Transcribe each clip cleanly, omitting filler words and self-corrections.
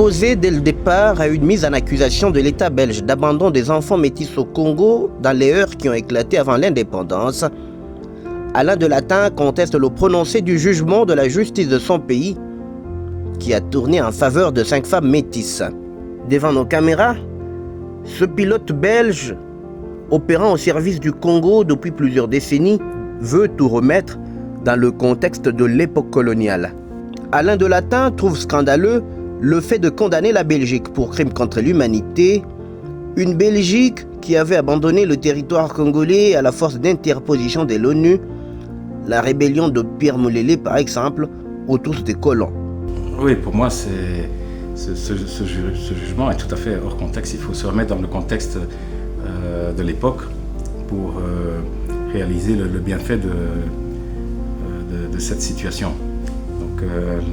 s'opposer dès le départ à une mise en accusation de l'État belge d'abandon des enfants métis au Congo dans les heurts qui ont éclaté avant l'indépendance. Alain Delatin conteste le prononcé du jugement de la justice de son pays qui a tourné en faveur de 5 femmes métisses. Devant nos caméras, ce pilote belge, opérant au service du Congo depuis plusieurs décennies, veut tout remettre dans le contexte de l'époque coloniale. Alain Delatin trouve scandaleux le fait de condamner la Belgique pour crime contre l'humanité, une Belgique qui avait abandonné le territoire congolais à la force d'interposition de l'ONU, la rébellion de Pierre Moulélé par exemple, autour des colons. Oui, pour moi, ce jugement est tout à fait hors contexte. Il faut se remettre dans le contexte de l'époque pour réaliser le bienfait de cette situation. Donc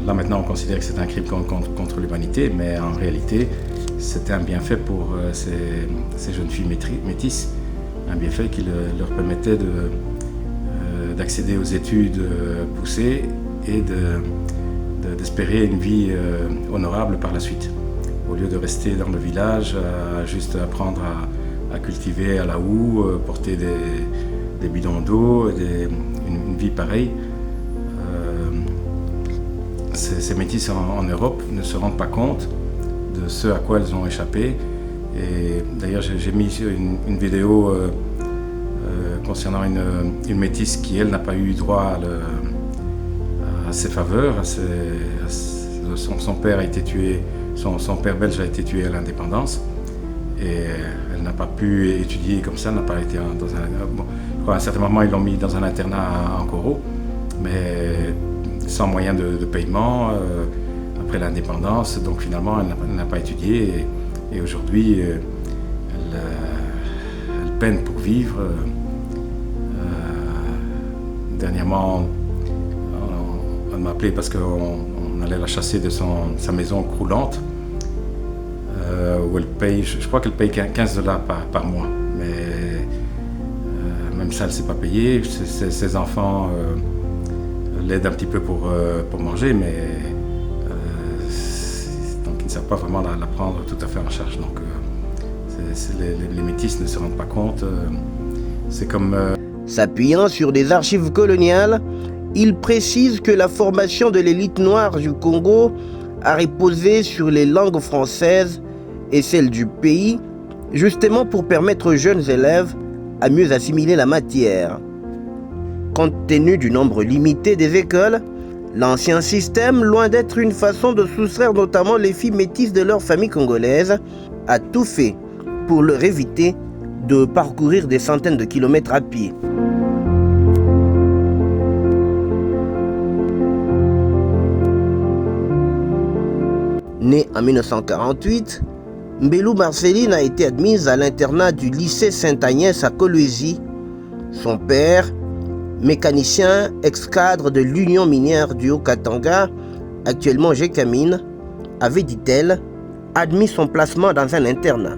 là maintenant on considère que c'est un crime contre l'humanité, mais en réalité c'était un bienfait pour ces jeunes filles métisses, un bienfait qui leur permettait d'accéder aux études poussées et d'espérer une vie honorable par la suite. Au lieu de rester dans le village, juste apprendre à cultiver à la houe, porter des bidons d'eau, une vie pareille. Ces métisses en Europe ne se rendent pas compte de ce à quoi elles ont échappé. Et d'ailleurs, j'ai mis une vidéo concernant une métisse qui, elle, n'a pas eu droit à ses faveurs. Son père a été tué, son père belge a été tué à l'indépendance. Et elle n'a pas pu étudier comme ça, n'a pas été dans un... Bon, je crois qu'à un certain moment, ils l'ont mis dans un internat en Coro, mais sans moyen de paiement, après l'indépendance. Donc finalement, elle n'a pas étudié et aujourd'hui, elle peine pour vivre. Dernièrement, elle m'a appelé parce qu'on allait la chasser de sa maison croulante, où elle paye, je crois qu'elle paye $15 par mois. Mais même ça, elle ne s'est pas payée. Ses enfants l'aident un petit peu pour manger, mais donc ils ne savent pas vraiment la prendre tout à fait en charge. Donc les métis ne se rendent pas compte. C'est comme... S'appuyant sur des archives coloniales, il précise que la formation de l'élite noire du Congo a reposé sur les langues françaises et celles du pays, justement pour permettre aux jeunes élèves à mieux assimiler la matière. Compte tenu du nombre limité des écoles, l'ancien système, loin d'être une façon de soustraire notamment les filles métisses de leur famille congolaise, a tout fait pour leur éviter de parcourir des centaines de kilomètres à pied. Née en 1948, Mbelou Marceline a été admise à l'internat du lycée Sainte-Agnès à Kolwezi. Son père, mécanicien ex-cadre de l'Union minière du Haut-Katanga, actuellement Gécamine, avait, dit-elle, admis son placement dans un internat.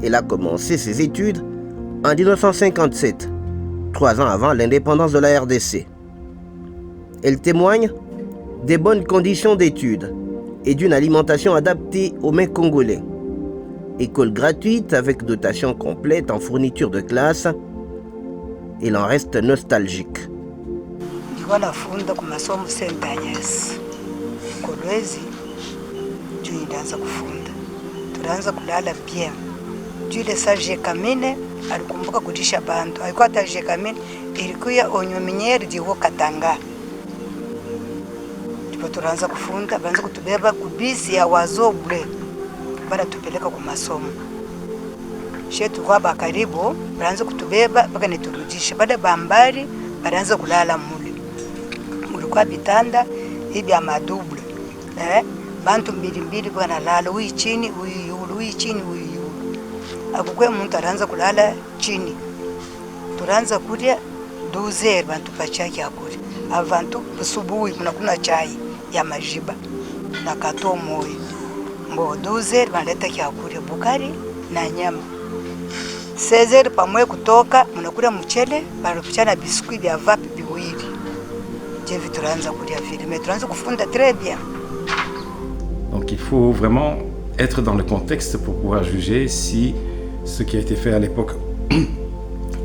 Elle a commencé ses études en 1957, 3 ans avant l'indépendance de la RDC. Elle témoigne des bonnes conditions d'études et d'une alimentation adaptée aux mets congolais. École gratuite avec dotation complète en fourniture de classe, il en reste nostalgique. Nilikuwa nafunda kwa masomo Sainte-Agnès Kolwezi, juu nilianza kufunda, tulianza kulala bien. Juu ile saa Gécamine alikumbuka kutisha bantu, alikuwa hata Gécamine ilikuwa onyominiere diwo Katanga. Ndipo tulianza kufunda, banza kutubeba kubisi ya wazoble bana tupeleka kwa masomo. Shetu kwa bakaribu banza kutubeba mpaka niturudisha. Baada bambari banza kulala mule. Mulikuwa bitanda hivi ya maduble. Bantu mbili bwana lala huyu chini, huyu chini, huyu yulu. Akukwe muntu aranza kulala chini. Turanza kulia 12 bantu pachaki akuri. Avantu busubuhi kuna chai ya majiba na kato moyo. Mbo 12 banaleta kyakuri bukari na nyama. 16 pamwe kutoka mnakula mchele banakuchana biskuit vya vapi biwili. Jevi turanza kulia vile, mais turanza kufunda très bien. Donc Donc il faut vraiment être dans le contexte pour pouvoir juger si ce qui a été fait à l'époque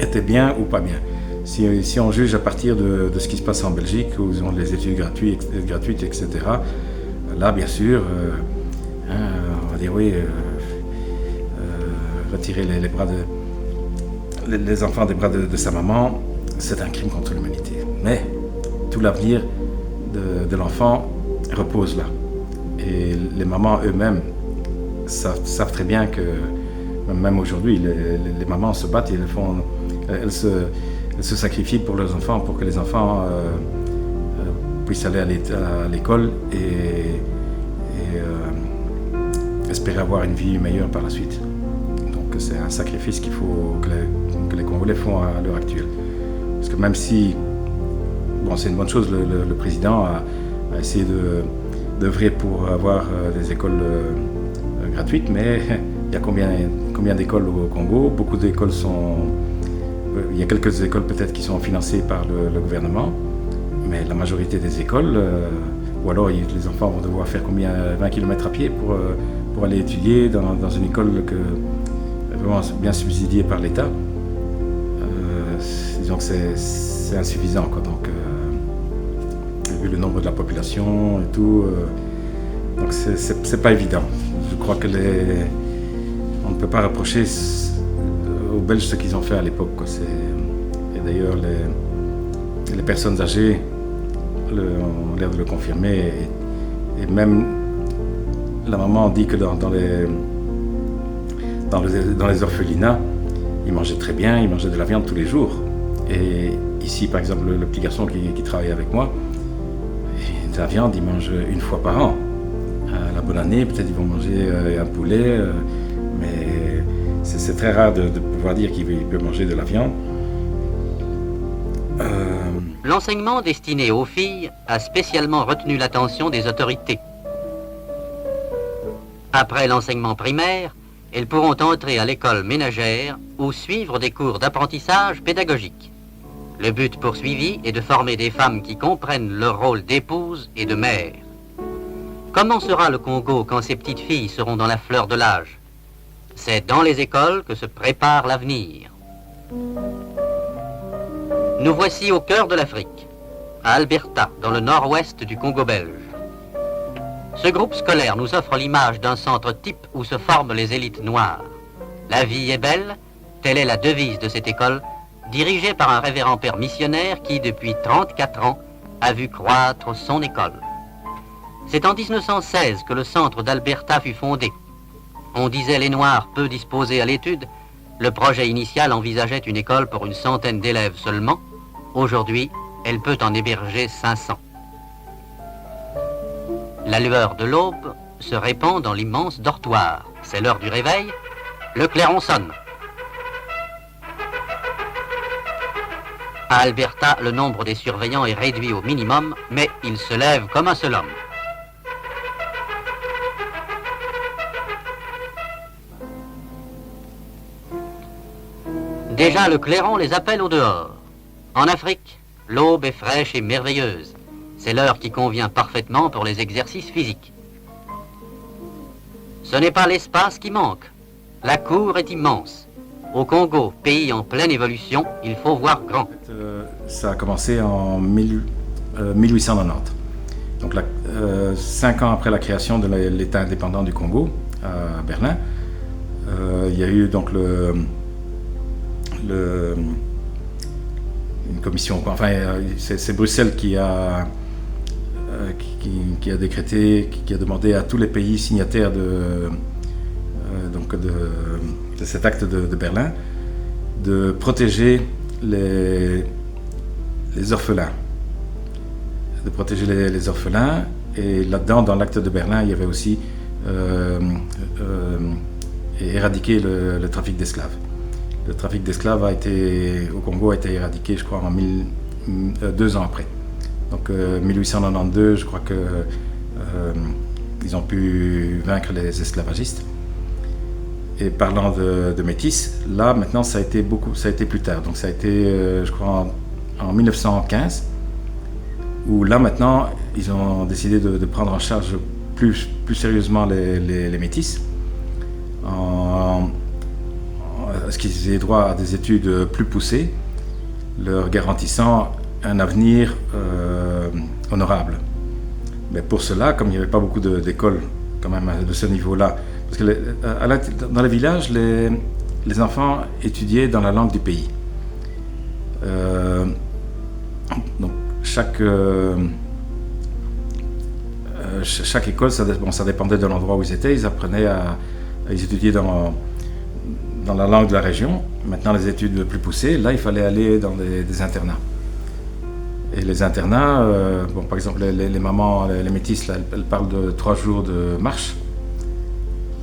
était bien ou pas bien. Si on juge à partir de ce qui se passe en Belgique, où ils ont les études gratuites, etc., là, bien sûr, on va dire oui, retirer les enfants des bras de sa maman, c'est un crime contre l'humanité. Mais tout l'avenir de l'enfant repose là. Et les mamans eux-mêmes savent très bien que, même aujourd'hui, les mamans se battent et elles se sacrifient pour leurs enfants, pour que les enfants puissent aller à l'école et espérer avoir une vie meilleure par la suite. Donc c'est un sacrifice que les Congolais font à l'heure actuelle. Parce que même si, bon, c'est une bonne chose, le président a essayé d'œuvrer pour avoir des écoles gratuites, mais il y a combien d'écoles au Congo? Beaucoup d'écoles il y a quelques écoles peut-être qui sont financées par le gouvernement, mais la majorité des écoles, ou alors les enfants vont devoir faire 20 km à pied pour aller étudier dans une école vraiment bien subsidiée par l'État. Disons que c'est insuffisant, quoi. Donc, vu le nombre de la population et tout, donc c'est pas évident. Je crois que on ne peut pas reprocher aux Belges ce qu'ils ont fait à l'époque, quoi. Et d'ailleurs, les personnes âgées ont l'air de le confirmer. Et même la maman dit que dans les orphelinats, ils mangeaient très bien, ils mangeaient de la viande tous les jours. Et ici, par exemple, le petit garçon qui travaille avec moi, de la viande, il mange une fois par an. À la bonne année, peut-être ils vont manger un poulet, mais c'est très rare de pouvoir dire qu'il peut manger de la viande. L'enseignement destiné aux filles a spécialement retenu l'attention des autorités. Après l'enseignement primaire, elles pourront entrer à l'école ménagère ou suivre des cours d'apprentissage pédagogique. Le but poursuivi est de former des femmes qui comprennent leur rôle d'épouse et de mère. Comment sera le Congo quand ces petites filles seront dans la fleur de l'âge? C'est dans les écoles que se prépare l'avenir. Nous voici au cœur de l'Afrique, à Alberta, dans le nord-ouest du Congo belge. Ce groupe scolaire nous offre l'image d'un centre type où se forment les élites noires. La vie est belle, telle est la devise de cette école, dirigée par un révérend père missionnaire qui, depuis 34 ans, a vu croître son école. C'est en 1916 que le centre d'Alberta fut fondé. On disait les Noirs peu disposés à l'étude. Le projet initial envisageait une école pour une centaine d'élèves seulement. Aujourd'hui, elle peut en héberger 500. La lueur de l'aube se répand dans l'immense dortoir. C'est l'heure du réveil. Le clairon sonne. À Alberta, le nombre des surveillants est réduit au minimum, mais ils se lèvent comme un seul homme. Déjà, le clairon les appelle au dehors. En Afrique, l'aube est fraîche et merveilleuse. C'est l'heure qui convient parfaitement pour les exercices physiques. Ce n'est pas l'espace qui manque. La cour est immense. Au Congo, pays en pleine évolution, il faut voir grand. Ça a commencé en 1890. Donc 5 ans après la création de l'État indépendant du Congo, à Berlin, il y a eu donc une commission. Enfin, c'est Bruxelles qui a décrété, qui a demandé à tous les pays signataires de cet acte de Berlin de protéger les orphelins. De protéger les orphelins. Et là-dedans, dans l'acte de Berlin, il y avait aussi éradiquer le trafic d'esclaves. Le trafic d'esclaves au Congo a été éradiqué, je crois, 2 ans après. Donc 1892, je crois que ils ont pu vaincre les esclavagistes. Et parlant de métis, là maintenant ça a été plus tard. Donc ça a été, je crois, en 1915, où là maintenant ils ont décidé de prendre en charge plus sérieusement les métis, en ce qu'ils aient droit à des études plus poussées, leur garantissant un avenir honorable. Mais pour cela, comme il n'y avait pas beaucoup d'écoles quand même de ce niveau-là, parce que dans les villages, les enfants étudiaient dans la langue du pays. Donc chaque école, ça dépendait de l'endroit où ils étaient. Ils étudiaient dans la langue de la région. Maintenant, les études plus poussées, là, il fallait aller dans des internats. Et les internats, par exemple, les mamans, les métisses, là, elles parlent de 3 jours de marche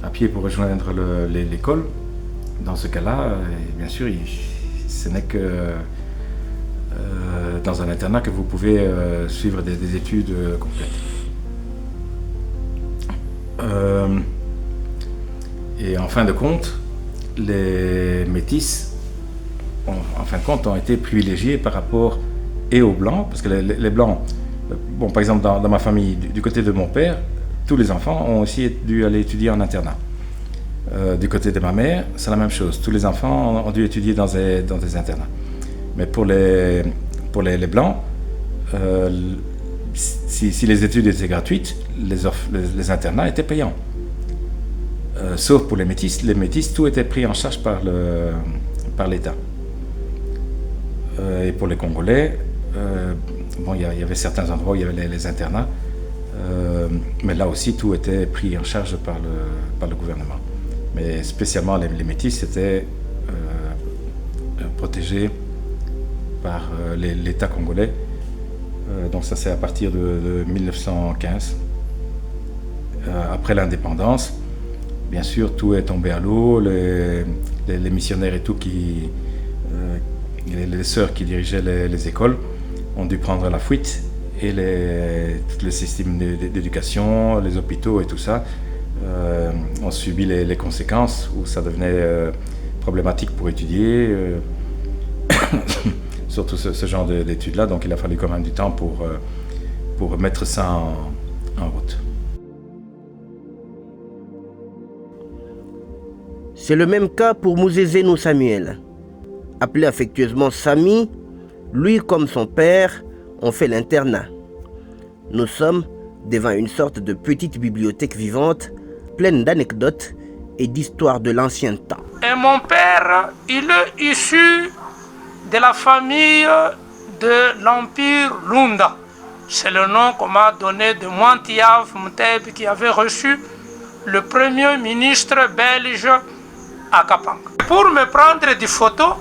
à pied pour rejoindre l'école. Dans ce cas-là, bien sûr, ce n'est que dans un internat que vous pouvez suivre des études complètes. Et en fin de compte, les métis, en fin de compte, ont été privilégiés par rapport et aux blancs, parce que les blancs, par exemple dans ma famille, du côté de mon père, tous les enfants ont aussi dû aller étudier en internat. Du côté de ma mère, c'est la même chose. Tous les enfants ont dû étudier dans des internats. Mais pour les blancs, si les études étaient gratuites, les internats étaient payants. Sauf pour les métis, tout était pris en charge par l'État. Et pour les Congolais, il y avait certains endroits où il y avait les internats, mais là aussi tout était pris en charge par le gouvernement. Mais spécialement les métis étaient protégés par l'État congolais. Donc ça c'est à partir de 1915. Après l'indépendance, bien sûr tout est tombé à l'eau, les missionnaires et tout, les sœurs qui dirigeaient les écoles ont dû prendre la fuite, et tout le système d'éducation, les hôpitaux et tout ça ont subi les conséquences, où ça devenait problématique pour étudier, surtout ce genre d'études-là. Donc il a fallu quand même du temps pour mettre ça en route. C'est le même cas pour Mouzézénou Samuel. Appelé affectueusement Samy, lui comme son père ont fait l'internat. Nous sommes devant une sorte de petite bibliothèque vivante, pleine d'anecdotes et d'histoires de l'ancien temps. Et mon père, il est issu de la famille de l'Empire Lunda. C'est le nom qu'on m'a donné de Mwantiav Mteb, qui avait reçu le premier ministre belge à Kapang. Pour me prendre des photos,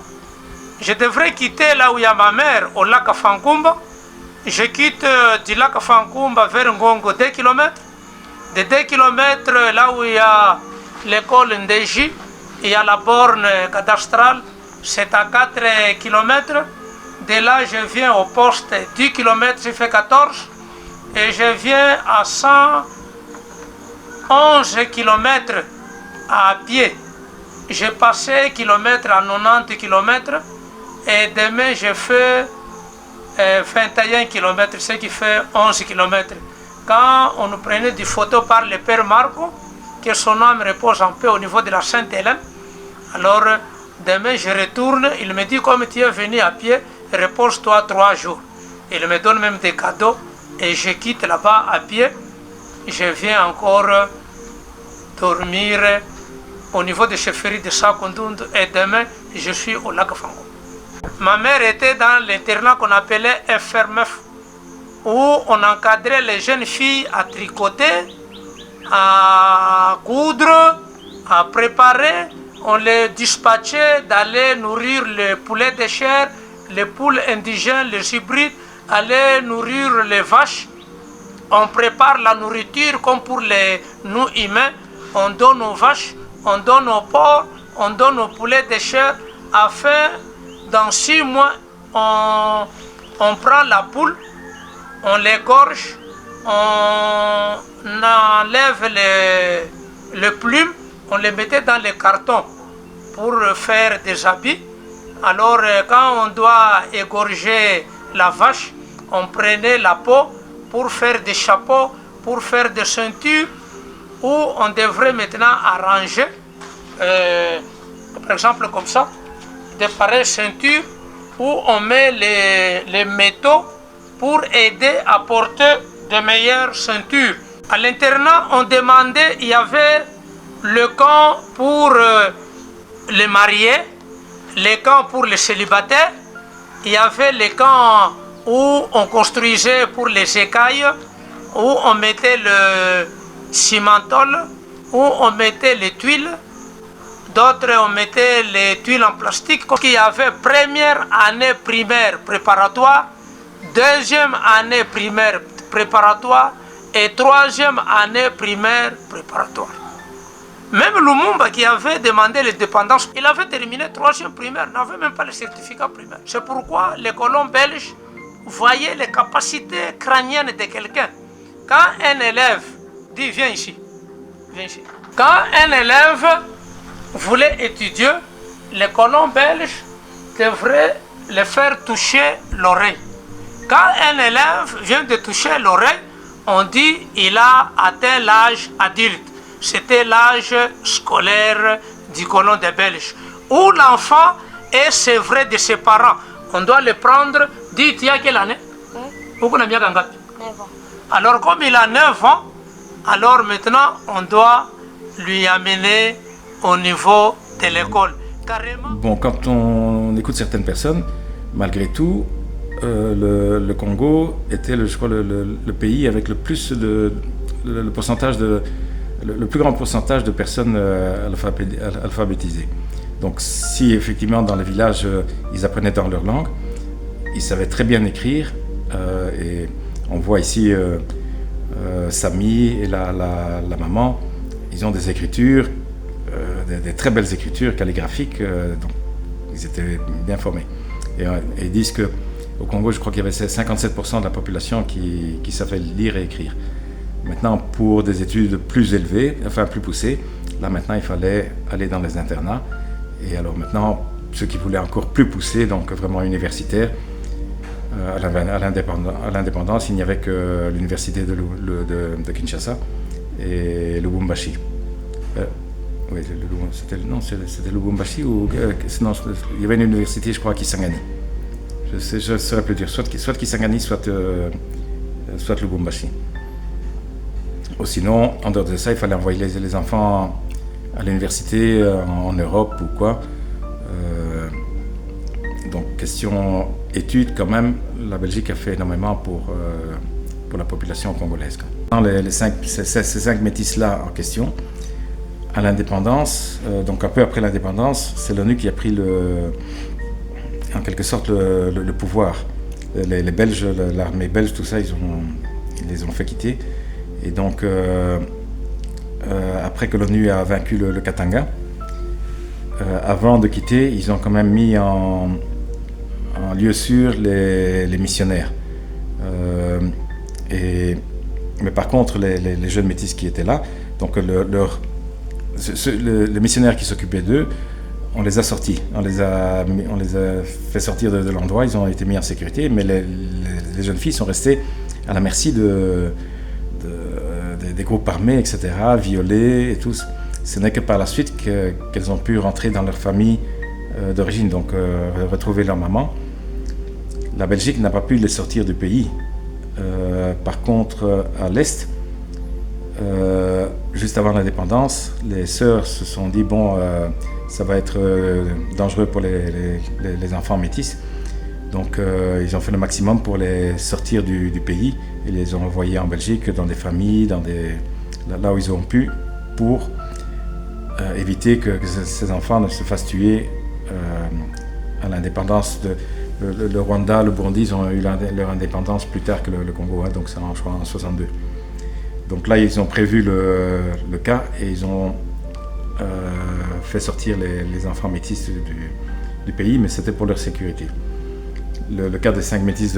je devrais quitter là où il y a ma mère, au lac Afangumba. Je quitte du lac Afangumba vers Ngongo 2 km. De 2 km, là où il y a l'école Ndeji, il y a la borne cadastrale, c'est à 4 km. De là, je viens au poste 10 km, j'ai fait 14. Et je viens à 111 km à pied. J'ai passé kilomètres à 90 km. Et demain, je fais 21 km, ce qui fait 11 km. Quand on nous prenait des photos par le père Marco, que son âme repose en paix au niveau de la Sainte-Hélène, alors demain je retourne, il me dit, comme tu es venu à pied, repose-toi 3 jours. Il me donne même des cadeaux et je quitte là-bas à pied. Je viens encore dormir au niveau de chefferie de Sakondund et demain je suis au lac Fango. Ma mère était dans l'internat qu'on appelait FR9, où on encadrait les jeunes filles à tricoter, à coudre, à préparer. On les dispatchait d'aller nourrir les poulets de chair, les poules indigènes, les hybrides, aller nourrir les vaches. On prépare la nourriture comme pour nous humains. On donne aux vaches, on donne aux porcs, on donne aux poulets de chair, afin, dans 6 mois, on prend la poule, on l'égorge, on enlève les plumes, on les mettait dans les cartons pour faire des habits. Alors quand on doit égorger la vache, on prenait la peau pour faire des chapeaux pour faire des ceintures où on devrait maintenant arranger, par exemple comme ça, des pareilles ceintures où on met les métaux pour aider à porter de meilleures ceintures. À l'internat, on demandait, il y avait le camp pour les mariés, les camps pour les célibataires, il y avait les camps où on construisait pour les écailles, où on mettait le cimentol, où on mettait les tuiles, d'autres on mettait les tuiles en plastique. Il y avait première année primaire préparatoire, deuxième année primaire préparatoire et troisième année primaire préparatoire. Même Lumumba qui avait demandé l'indépendance, il avait terminé troisième primaire, n'avait même pas le certificat primaire. C'est pourquoi les colons belges voyaient les capacités crâniennes de quelqu'un. Quand un élève dit viens ici, quand un élève voulait étudier, les colons belges devraient le faire toucher l'oreille. Quand un élève vient de toucher l'oreille, on dit il a atteint l'âge adulte. C'était l'âge scolaire du colon des Belges. Où l'enfant est sevré de ses parents. On doit le prendre, dit il y a quelle année? Alors comme il a 9 ans, alors maintenant on doit lui amener au niveau de l'école. Carrément. Bon, quand on écoute certaines personnes, malgré tout, le Congo était, je crois, le pays avec le plus le pourcentage le plus grand pourcentage de personnes alphabétisées. Donc si effectivement dans les villages ils apprenaient dans leur langue, ils savaient très bien écrire, et on voit ici Samy et la maman, ils ont des écritures, des très belles écritures calligraphiques, donc ils étaient bien formés. Et ils disent qu'au Congo, je crois qu'il y avait 57% de la population qui savait lire et écrire. Maintenant, pour des études plus élevées, enfin plus poussées, là maintenant il fallait aller dans les internats. Et alors maintenant, ceux qui voulaient encore plus pousser, donc vraiment universitaire, à l'indépendance, il n'y avait que l'université de Kinshasa et Lubumbashi. Oui, c'était Lubumbashi ou non, il y avait une université, je crois, à Kisangani. Je ne saurais plus dire, soit Kisangani, soit Lubumbashi. Ou sinon, en dehors de ça, il fallait envoyer les enfants à l'université en Europe ou quoi. Donc, question études, quand même, la Belgique a fait énormément pour la population congolaise. Ces 5 métis-là en question, à l'indépendance, donc un peu après l'indépendance, c'est l'ONU qui a pris en quelque sorte le pouvoir. Les Belges, l'armée belge, tout ça, ils les ont fait quitter. Et donc, après que l'ONU a vaincu le Katanga, avant de quitter, ils ont quand même mis en lieu sûr les missionnaires. Mais par contre, les jeunes métis qui étaient là, donc les missionnaires qui s'occupaient d'eux, on les a sortis, on les a fait sortir de l'endroit, ils ont été mis en sécurité, mais les jeunes filles sont restées à la merci des groupes armés, etc., violées et tout. Ce n'est que par la suite qu'elles ont pu rentrer dans leur famille d'origine, donc retrouver leur maman. La Belgique n'a pas pu les sortir du pays. Par contre, à l'Est, juste avant l'indépendance, les sœurs se sont dit, bon, ça va être dangereux pour les enfants métis. Donc ils ont fait le maximum pour les sortir du pays et les ont envoyés en Belgique dans des familles, là où ils ont pu, pour éviter que ces enfants ne se fassent tuer à l'indépendance. Le Rwanda, le Burundi, ils ont eu leur indépendance plus tard que le Congo, donc c'est je crois en 62. Donc là, ils ont prévu le cas et ils ont fait sortir les enfants métis du pays, mais c'était pour leur sécurité. Le cas des 5 métis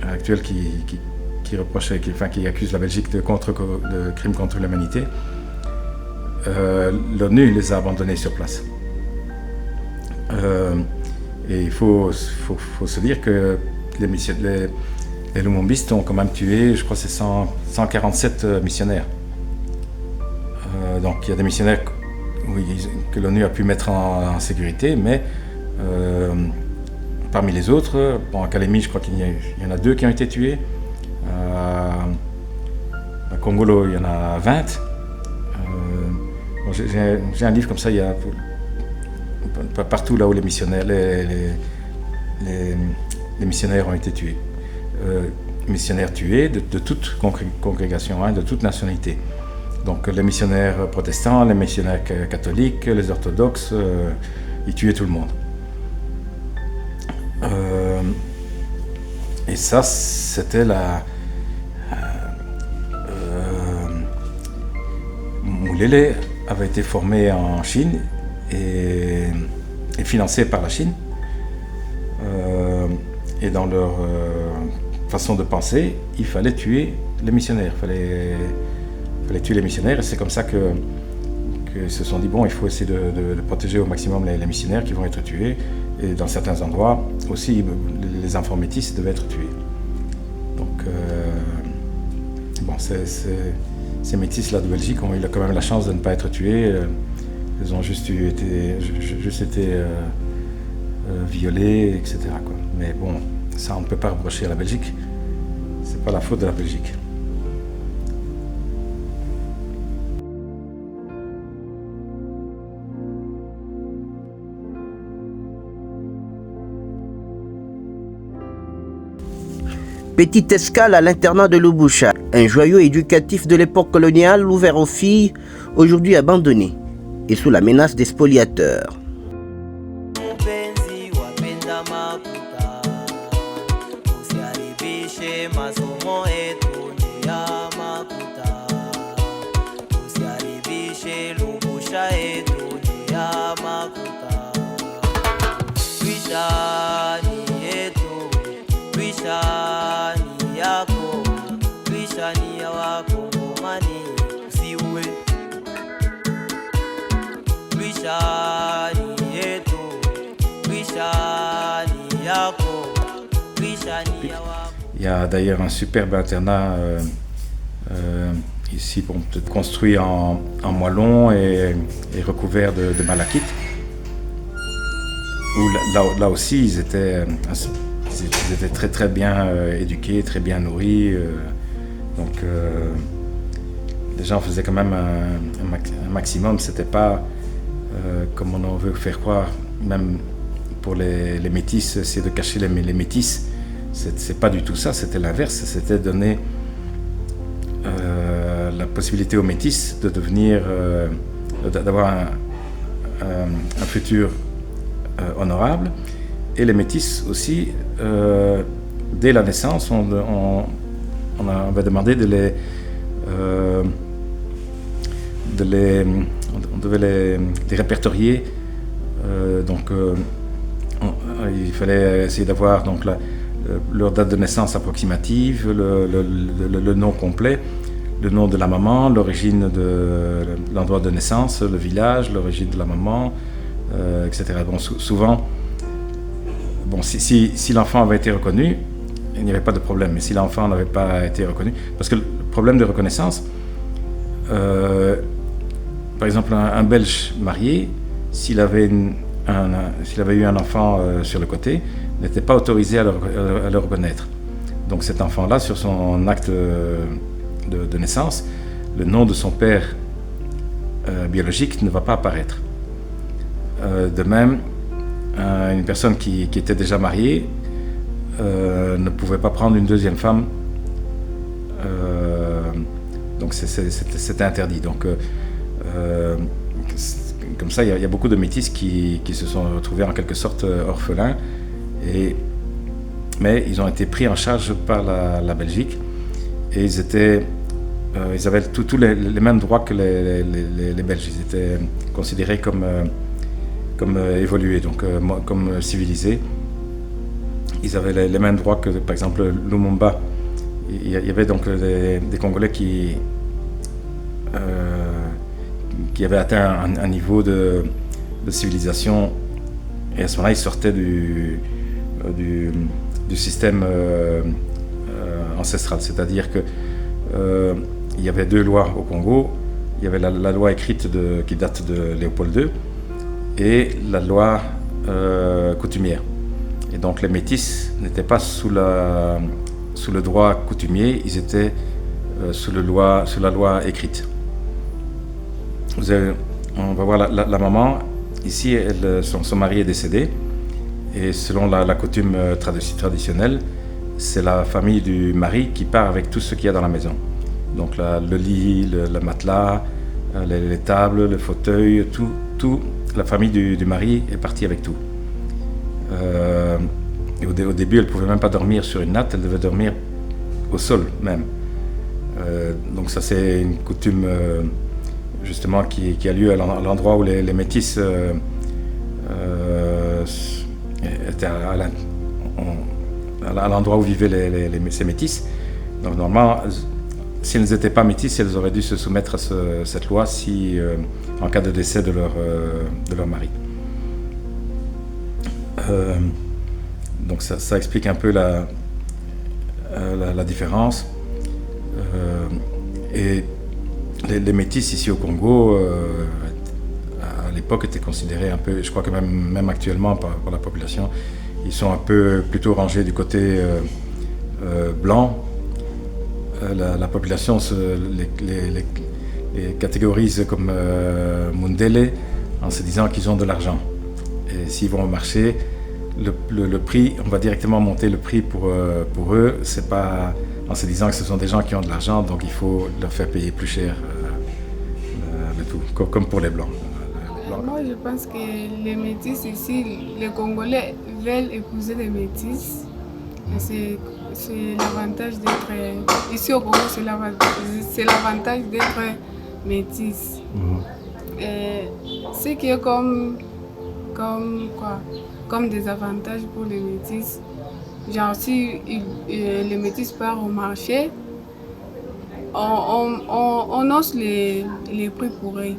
actuels qui reprochent, qui accusent la Belgique de crimes contre l'humanité, l'ONU les a abandonnés sur place. Et il faut se dire que les lumumbistes ont quand même tué, je crois que c'est 147 missionnaires. Donc il y a des missionnaires que l'ONU a pu mettre en sécurité, mais parmi les autres, à Kalemi, je crois qu'il y en a 2 qui ont été tués. À Congolo, il y en a 20. J'ai un livre comme ça, il y a partout là où les missionnaires, les missionnaires ont été tués. Missionnaires tués de toute congrégation, de toute nationalité. Donc les missionnaires protestants, les missionnaires catholiques, les orthodoxes, ils tuaient tout le monde. Et ça, c'était Mulele avait été formé en Chine et financé par la Chine. Et dans leur façon de penser, il fallait tuer les missionnaires. Il fallait tuer les missionnaires, et c'est comme ça qu'ils se sont dit, bon, il faut essayer de protéger au maximum les missionnaires qui vont être tués. Et dans certains endroits aussi, les enfants métis devaient être tués. Donc, bon, ces métis-là de Belgique ont eu quand même la chance de ne pas être tués. Ils ont juste été violés, etc., quoi. Mais bon, ça on ne peut pas reprocher à la Belgique. C'est pas la faute de la Belgique. Petite escale à l'internat de Lubusha, un joyau éducatif de l'époque coloniale ouvert aux filles, aujourd'hui abandonné et sous la menace des spoliateurs. Il y a d'ailleurs un superbe internat ici, construit en moellon et recouvert de malachite, où là aussi ils étaient très très bien éduqués, très bien nourris. Donc les gens faisaient quand même un maximum. C'était pas comme on en veut faire croire, même pour les métis, c'est de cacher les métis. C'est pas du tout ça, c'était l'inverse. C'était donner la possibilité aux métis de devenir, d'avoir un futur honorable. Et les métis aussi, dès la naissance, on avait demandé on devait les répertorier. Il fallait essayer d'avoir donc leur date de naissance approximative, le nom complet, le nom de la maman, l'origine de l'endroit de naissance, le village, l'origine de la maman, etc. Bon, souvent, bon, si l'enfant avait été reconnu, il n'y avait pas de problème. Mais si l'enfant n'avait pas été reconnu, parce que le problème de reconnaissance, par exemple, un Belge marié, s'il avait eu un enfant sur le côté, n'était pas autorisé à le reconnaître. Donc cet enfant-là, sur son acte de naissance, le nom de son père biologique ne va pas apparaître. De même, une personne qui était déjà mariée ne pouvait pas prendre une deuxième femme. Donc c'était interdit. Donc comme ça, il y a beaucoup de métis qui se sont retrouvés en quelque sorte orphelins. Mais ils ont été pris en charge par la Belgique et ils avaient tous les mêmes droits que les Belges. Ils étaient considérés comme évolués, donc comme civilisés. Ils avaient les mêmes droits que, par exemple, Lumumba. Il y avait donc des Congolais qui avaient atteint un niveau de civilisation, et à ce moment-là, ils sortaient du système ancestrale. C'est-à-dire que il y avait 2 lois au Congo. Il y avait la loi écrite qui date de Léopold II et la loi coutumière. Et donc les métis n'étaient pas sous le droit coutumier, ils étaient sous la loi écrite. On va voir la maman. Ici, son mari est décédé. Et selon la coutume traditionnelle, c'est la famille du mari qui part avec tout ce qu'il y a dans la maison. Donc le lit, le matelas, les tables, le fauteuil, tout. La famille du mari est partie avec tout. Et au début, elle ne pouvait même pas dormir sur une natte, elle devait dormir au sol même. Donc ça, c'est une coutume justement qui a lieu à l'endroit où les métis étaient à l'endroit où vivaient ces métis. Donc normalement, si elles n'étaient pas métis, elles auraient dû se soumettre à cette loi en cas de décès de leur mari. Donc ça explique un peu la différence. Et les métis ici au Congo, à l'époque, étaient considérés un peu, je crois que même actuellement par la population, ils sont un peu plutôt rangés du côté blanc. La population les catégorise comme Mundele en se disant qu'ils ont de l'argent. Et s'ils vont au marché, le prix, on va directement monter le prix pour eux. C'est pas en se disant que ce sont des gens qui ont de l'argent, donc il faut leur faire payer plus cher le tout, comme pour les Blancs. Moi, je pense que les métis ici, les Congolais veulent épouser les métis. C'est l'avantage d'être... Ici au Congo, c'est l'avantage d'être métis. Ce qui est comme des avantages pour les métis. Genre, si les métis partent au marché, on hausse les prix pour eux.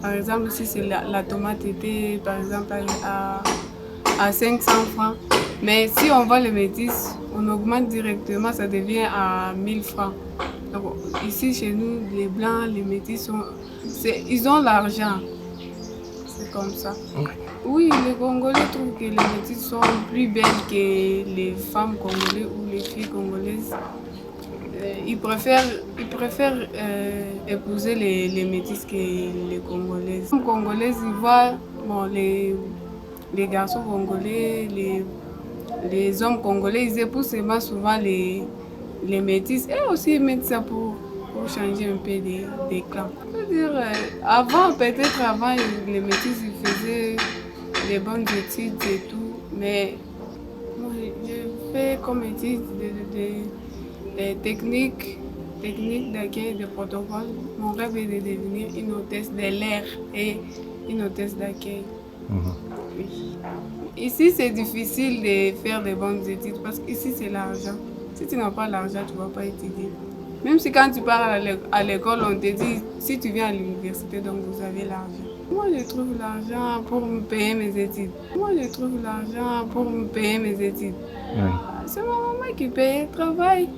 Par exemple, si c'est la tomate était par exemple à 500 francs, mais si on vend les métis, on augmente directement, ça devient à 1000 francs. Donc, ici, chez nous, les blancs, les métis, ils ont l'argent. C'est comme ça. Oui, les Congolais trouvent que les métis sont plus belles que les femmes congolaises ou les filles congolaises. Ils préfèrent épouser les métis que les Congolaises. Les Congolaises, ils voient les garçons congolais, les hommes congolais, ils épousent seulement souvent les métis. Et aussi ils mettent ça pour changer un peu des clans. C'est-à-dire, peut-être avant, les métis ils faisaient des bonnes études et tout, mais moi, je fais comme études de techniques d'accueil de protocole. Mon rêve est de devenir une hôtesse de l'air et une hôtesse d'accueil. Oui. Ici, c'est difficile de faire de bonnes études parce qu'ici, c'est l'argent. Si tu n'as pas l'argent, tu ne vas pas étudier. Même si quand tu pars à l'école, on te dit, si tu viens à l'université, donc vous avez l'argent. Moi, je trouve l'argent pour me payer mes études. Oui. C'est ma maman qui paye, elle travaille.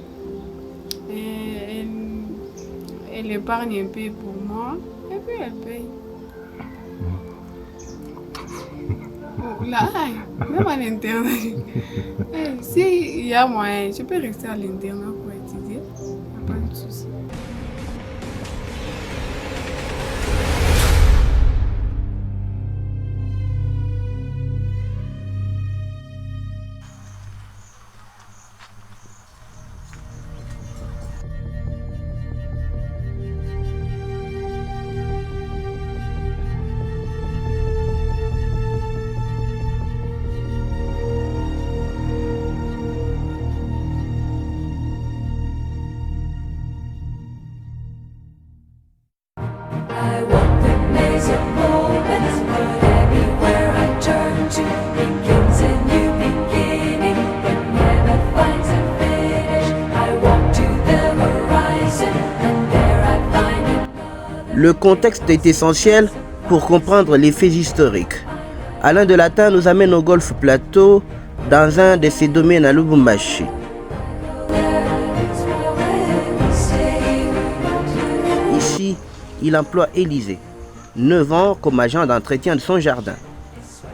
Et elle épargne un peu pour moi, et puis elle paye. Là, même à l'internat, s'il y a moyen, je peux rester à l'internat pour étudier. Il n'y a pas de souci. Le contexte est essentiel pour comprendre les faits historiques. Alain de Latin nous amène au Golfe Plateau, dans un de ses domaines à Lubumbashi. il emploie Élisée, 9 ans, comme agent d'entretien de son jardin.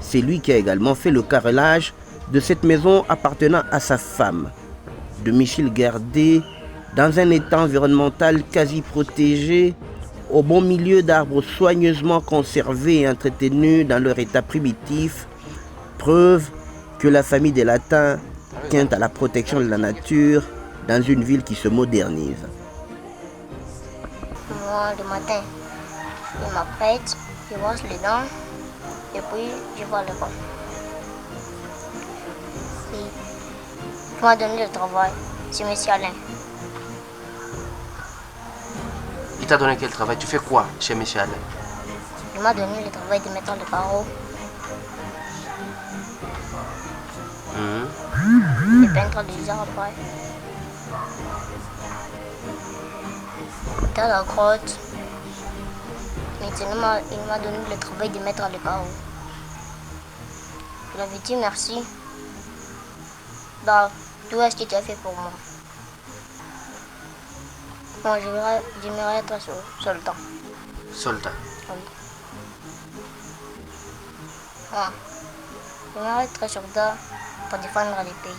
C'est lui qui a également fait le carrelage de cette maison appartenant à sa femme. Domicile gardé dans un état environnemental quasi protégé, au bon milieu d'arbres soigneusement conservés et entretenus dans leur état primitif, preuve que la famille des Latins tient à la protection de la nature dans une ville qui se modernise. Moi, le matin, il m'apprête, je brosse les dents et puis je vais à l'école. Il m'a donné le travail, c'est M. Alain. Il t'a donné quel travail? Tu fais quoi chez M. Alain? Il m'a donné le travail de mettre le carreau, de peindre les arbres après. Dans la grotte. Maintenant, il m'a donné le travail de mettre le carreau. Je lui avais dit merci. Bah, tout ce que tu as fait pour moi. Moi, j'aimerais être soldat. Soldat. Oui. Ah, j'aimerais être soldat pour défendre le pays.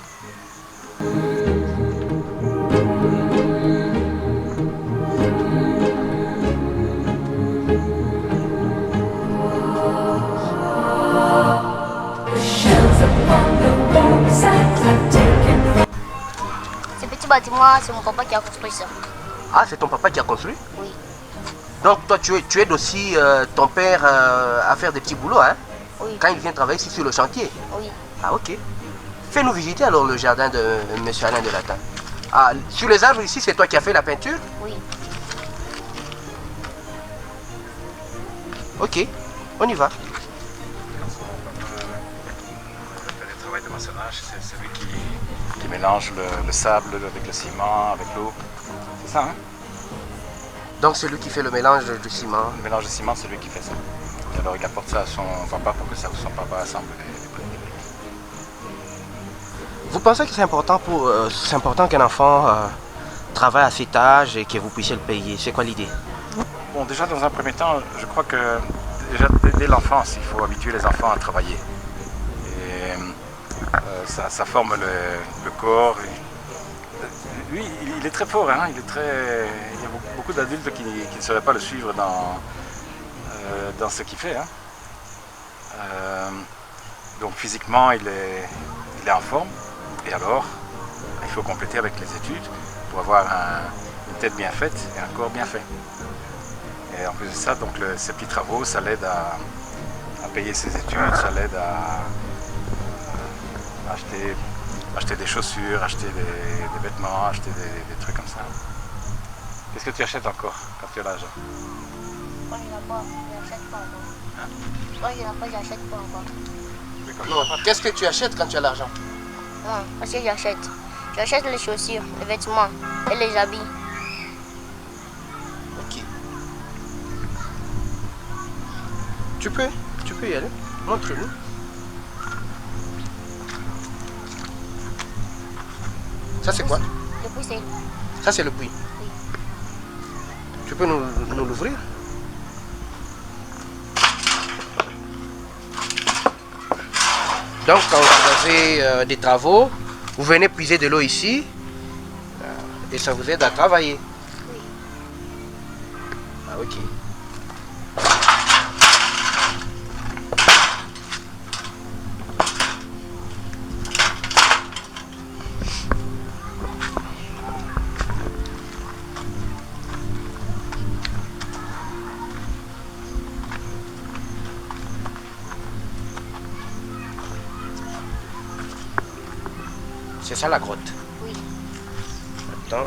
Ce petit bâtiment, c'est mon papa qui a construit ça. Ah, c'est ton papa qui a construit? Oui. Donc toi, tu aides aussi ton père à faire des petits boulots, hein? Oui. Quand il vient travailler ici sur le chantier? Oui. Ah, ok. Fais-nous visiter alors le jardin de M. Alain de Latin. Ah, sur les arbres ici, c'est toi qui as fait la peinture? Oui. Ok, on y va. Le travail de maçonnage, c'est celui qui mélange le sable avec le ciment, avec l'eau. C'est ça, hein? Donc c'est lui qui fait le mélange du ciment. Le mélange de ciment, c'est lui qui fait ça. Et alors il apporte ça à son papa pour que son papa assemble les briques. Vous pensez que c'est important qu'un enfant travaille à cet âge et que vous puissiez le payer? C'est quoi l'idée? Bon, déjà dans un premier temps, je crois que déjà dès l'enfance, il faut habituer les enfants à travailler. Et ça forme le corps. Lui, il est très fort, hein? Il y a beaucoup d'adultes qui ne sauraient pas le suivre dans ce qu'il fait. Hein? Donc physiquement, il est en forme. Et alors, il faut compléter avec les études pour avoir une tête bien faite et un corps bien fait. Et en plus de ça, donc ces petits travaux, ça l'aide à payer ses études, ça l'aide à acheter des chaussures, acheter des vêtements, acheter des trucs comme ça. Qu'est-ce que tu achètes encore quand tu as l'argent? Quand il n'y en a pas, j'achète pas encore. Hein? Quand il n'y en a pas, j'achète pas encore. Non, qu'est-ce que tu achètes quand tu as l'argent? Non, parce que j'achète. J'achète les chaussures, les vêtements et les habits. Ok. Tu peux y aller. Montre-nous. Ça c'est quoi? Le puits, c'est... Ça c'est le puits. Oui. Tu peux nous l'ouvrir? Donc quand vous avez des travaux, vous venez puiser de l'eau ici et ça vous aide à travailler. Oui. Ah ok. C'est ça la grotte? Oui. Attends.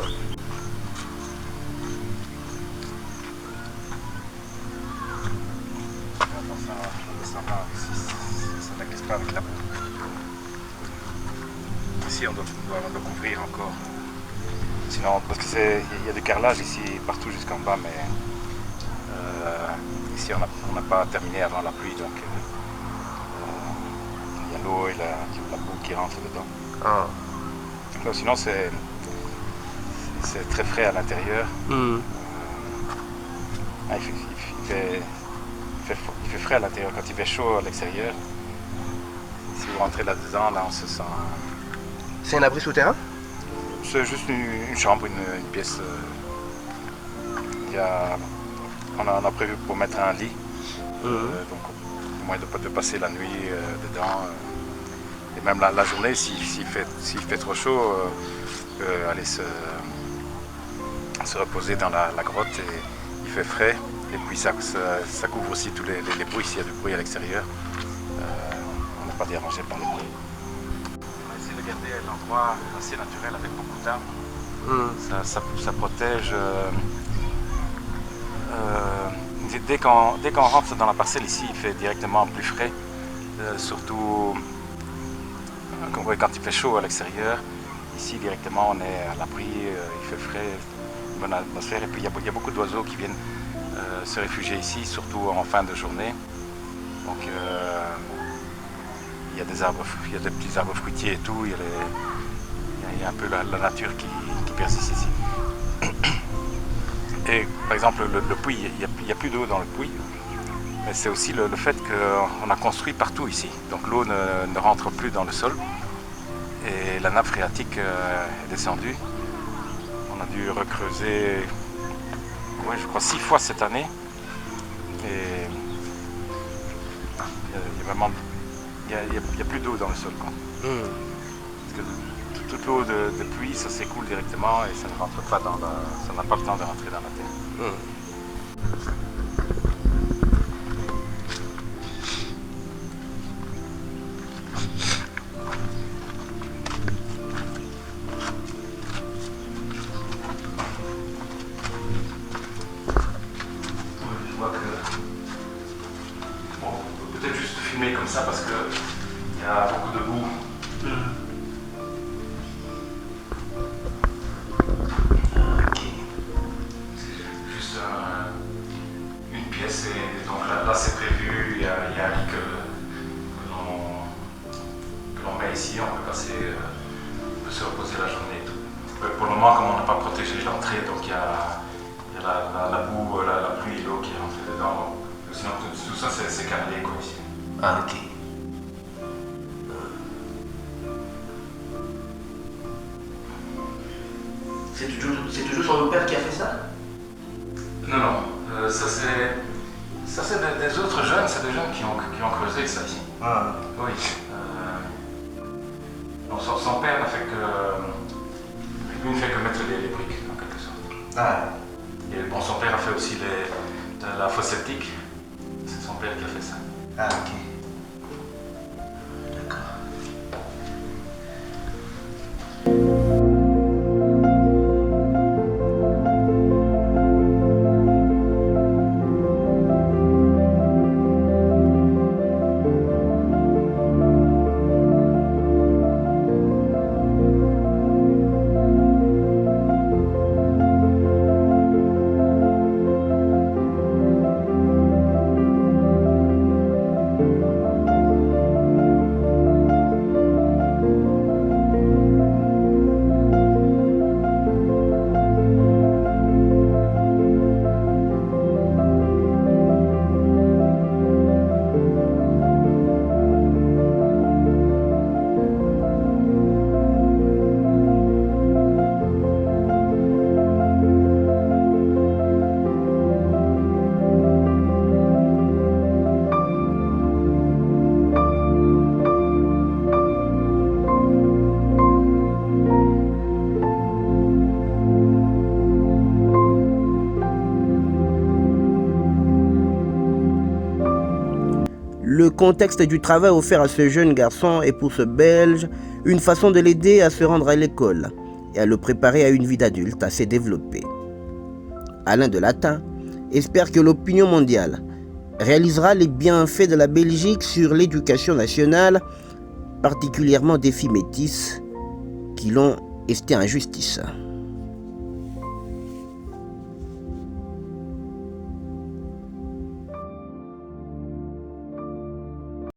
Ça ne glisse pas avec la boue. Ici, on doit couvrir encore. Sinon, parce qu'il y a du carrelage ici, partout jusqu'en bas, mais ici, on n'a pas terminé avant la pluie, donc il y a l'eau et la boue qui rentre dedans. Ah. Donc, sinon, c'est très frais à l'intérieur. Il fait frais à l'intérieur. Quand il fait chaud à l'extérieur, si vous rentrez là-dedans, là on se sent... C'est un abri souterrain? C'est juste une chambre, une pièce. On a prévu pour mettre un lit, donc au moins de passer la nuit dedans. Et même la journée, s'il fait trop chaud, on peut aller se reposer dans la grotte et il fait frais. Et puis ça couvre aussi tous les bruits, s'il y a du bruit à l'extérieur. On n'est pas dérangé par les bruits. On a essayé de garder l'endroit assez naturel avec beaucoup d'arbres. Ça protège. Dès qu'on rentre dans la parcelle ici, il fait directement plus frais. Surtout quand il fait chaud à l'extérieur. Ici directement on est à l'abri, il fait frais, une bonne atmosphère. Et puis il y a beaucoup d'oiseaux qui viennent se réfugier ici, surtout en fin de journée. Donc il y a des petits arbres fruitiers et tout, il y a un peu la nature qui persiste ici. Et par exemple le puits, il n'y a plus d'eau dans le puits, mais c'est aussi le fait qu'on a construit partout ici. Donc l'eau ne rentre plus dans le sol et la nappe phréatique est descendue. On a dû recreuser, je crois 6 fois cette année. Et il n'y a plus d'eau dans le sol, quoi. Parce que toute l'eau de pluie, ça s'écoule directement et ça ne rentre pas ça n'a pas le temps de rentrer dans la terre. Je vois que... Bon, on peut peut-être juste filmer comme ça parce qu'il y a beaucoup de boue. Et donc là c'est prévu, il y a un lit que l'on met ici, on peut se reposer la journée et tout. Pour le moment, comme on n'a pas protégé l'entrée, donc il y a la boue, la pluie et l'eau qui est rentrée dedans. Sinon tout ça c'est carrelé quoi ici. Ah ok. C'est toujours son père qui a fait ça? Non, ça c'est des autres jeunes, c'est des jeunes qui ont creusé ça ici. Ah. Oui. Donc son père n'a fait que... Lui ne fait que mettre les briques en quelque sorte. Ah. Et bon, son père a fait aussi la fosse septique. C'est son père qui a fait ça. Ah ok. D'accord. Le contexte du travail offert à ce jeune garçon est pour ce Belge une façon de l'aider à se rendre à l'école et à le préparer à une vie d'adulte assez développée. Alain Delatin espère que l'opinion mondiale réalisera les bienfaits de la Belgique sur l'éducation nationale, particulièrement des filles métisses qui l'ont esté en justice.